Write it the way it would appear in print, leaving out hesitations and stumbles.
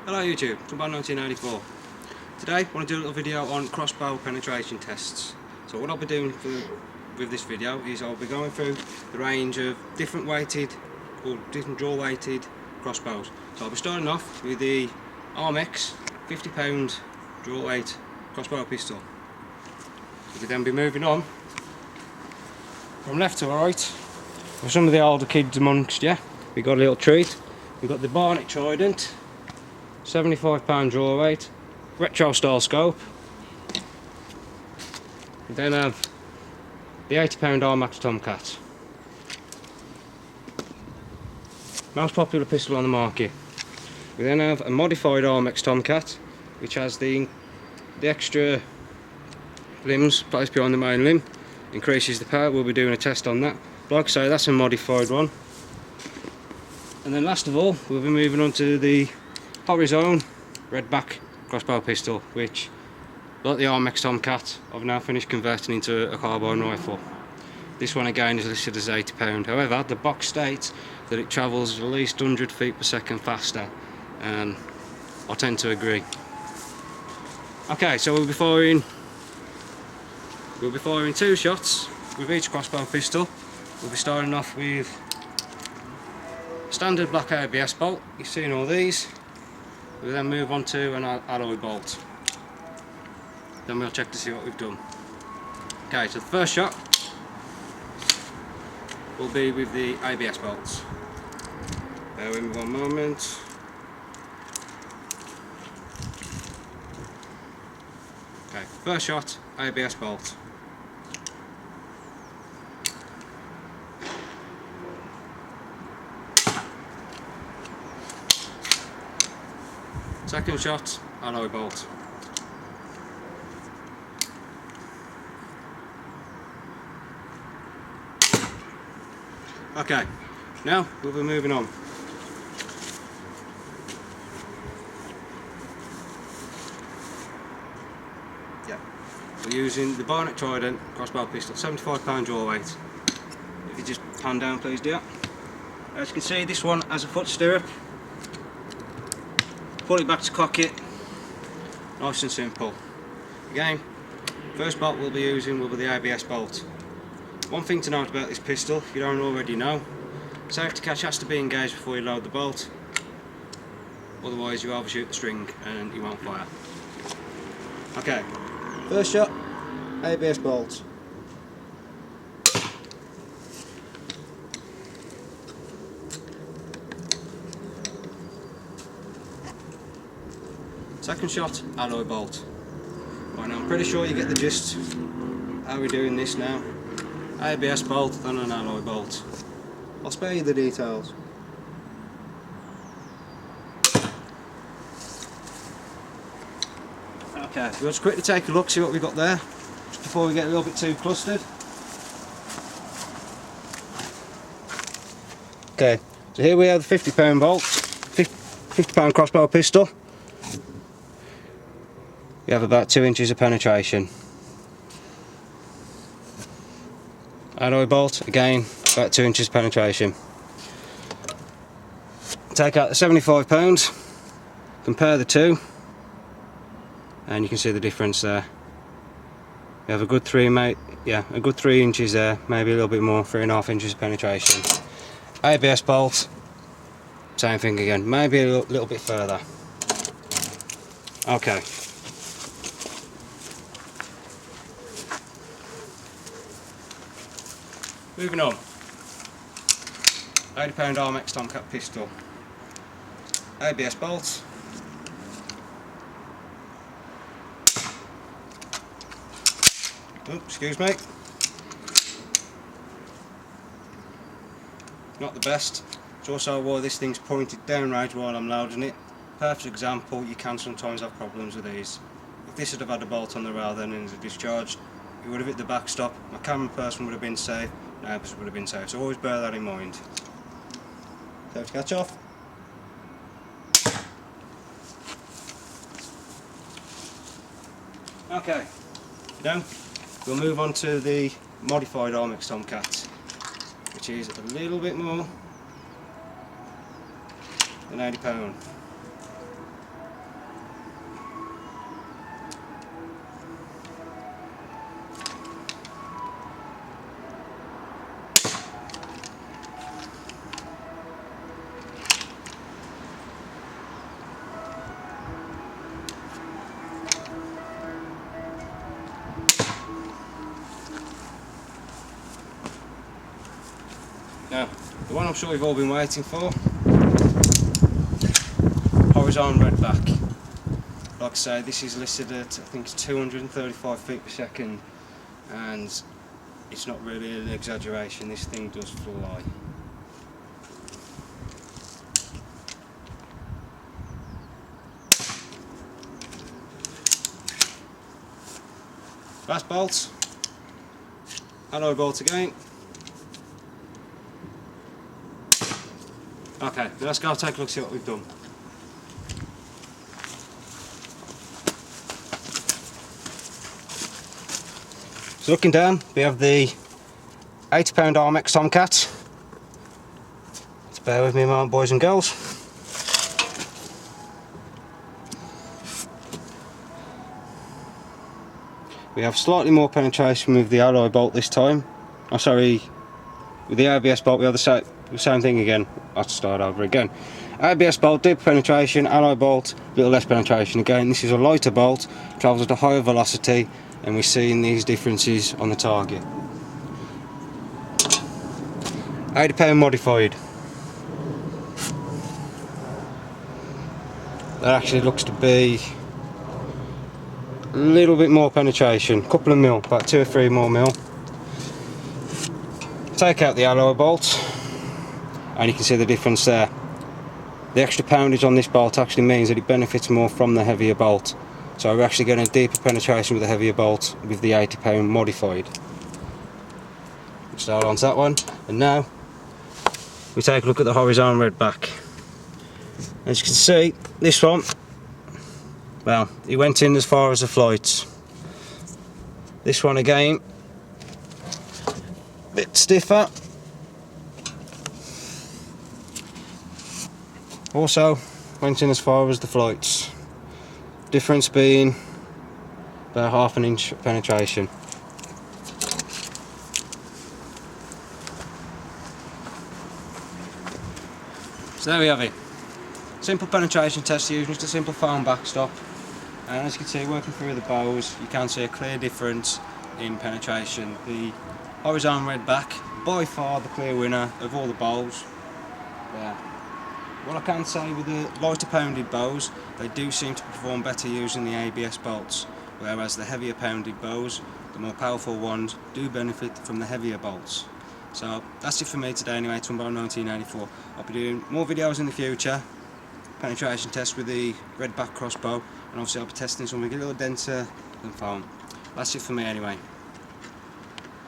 Hello YouTube, from about 1984. Today I want to do a little video on crossbow penetration tests. So what I'll be doing with this video is I'll be going through the range of different weighted or different draw weighted crossbows. So I'll be starting off with the armex 50 pound draw weight crossbow pistol. We'll then be moving on from left to right. For some of the older kids amongst you, we got a little treat. We've got the barnett trident, 75 pound draw weight, retro style scope. We then have the 80 pound armex tomcat, most popular pistol on the market. We then have a modified armex tomcat, which has the extra limbs placed behind the main limb, increases the power. We'll be doing a test on that. But like I say, that's a modified one. And then last of all, we'll be moving on to the hori-zone redback crossbow pistol, which, like the armex tomcat, I've now finished converting into a carbine rifle. This one again is listed as 80 pound. However, the box states that it travels at least 100 feet per second faster, and I tend to agree. Okay, so we'll be firing two shots with each crossbow pistol. We'll be starting off with standard black ABS bolt. You've seen all these. We'll then move on to an alloy bolt. Then we'll check to see what we've done. Okay, so the first shot will be with the ABS bolts. Bear with me one moment. Okay, first shot, ABS bolt. Second shot, alloy bolt. Okay, now we'll be moving on. Yeah, we're using the barnett trident crossbow pistol, 75 pound draw weight. If you just pan down please, dear. As you can see, this one has a foot stirrup. Pull it back to cock it, nice and simple. Again, first bolt we'll be using will be the ABS bolt. One thing to note about this pistol, if you don't already know, safety catch has to be engaged before you load the bolt, otherwise you overshoot the string and you won't fire. Okay, first shot, ABS bolt. Second shot, alloy bolt. Right, now I'm pretty sure you get the gist how we're doing this now. ABS bolt, then an alloy bolt. I'll spare you the details. Okay, we'll just quickly take a look, see what we've got there, just before we get a little bit too clustered. Okay, so here we have the 50 pound bolt, 50 pound crossbow pistol. We have about 2 inches of penetration. Alloy bolt, again, about 2 inches penetration. Take out the 75 pounds, compare the two, and you can see the difference there. We have a good 3 inches there, maybe a little bit more, 3.5 inches of penetration. ABS bolt, same thing again, maybe a little bit further. Okay. Moving on, 80 pound armex tomcat pistol, ABS bolt, oops, excuse me, not the best. It's also why this thing's pointed downrange while I'm loading it. Perfect example, you can sometimes have problems with these. If this had had a bolt on the rail then and it discharged, it would have hit the backstop, my camera person would have been safe, would have been safe, so always bear that in mind. Safe to catch off. Okay, now we'll move on to the modified armex tomcat, which is a little bit more than £80. The one I'm sure you've all been waiting for, hori-zone redback. Like I say, this is listed at, I think it's 235 feet per second, and it's not really an exaggeration, this thing does fly. Fast bolt, alloy bolt again. Okay, let's go take a look, see what we've done. So looking down, we have the 80 pound armex tomcat. So bear with me a moment, boys and girls. We have slightly more penetration with the alloy bolt this time. Oh sorry, with the ABS bolt we have the same thing again. I'll have to start over again. ABS bolt, deeper penetration, alloy bolt, a little less penetration. Again, this is a lighter bolt, travels at a higher velocity, and we're seeing these differences on the target. 80 pound modified. That actually looks to be a little bit more penetration, couple of mil, about 2 or 3 more mil. Take out the alloy bolt and you can see the difference there. The extra poundage on this bolt actually means that it benefits more from the heavier bolt. So we're actually getting a deeper penetration with the heavier bolt with the 80 pound modified. Start onto that one, and now we take a look at the hori-zone redback. As you can see, this one, well, it went in as far as the flights. This one again, a bit stiffer. Also went in as far as the flights. Difference being about 1/2 inch penetration. So there we have it. Simple penetration test using just a simple foam backstop. And as you can see, working through the bows, you can see a clear difference in penetration. The hori-zone redback, by far the clear winner of all the bows. Yeah. What I can say with the lighter pounded bows, they do seem to perform better using the ABS bolts, whereas the heavier pounded bows, the more powerful ones, do benefit from the heavier bolts. So that's it for me today anyway, Tomcat 1984. I'll be doing more videos in the future, penetration tests with the redback crossbow, and obviously I'll be testing something a little denser than foam. That's it for me anyway.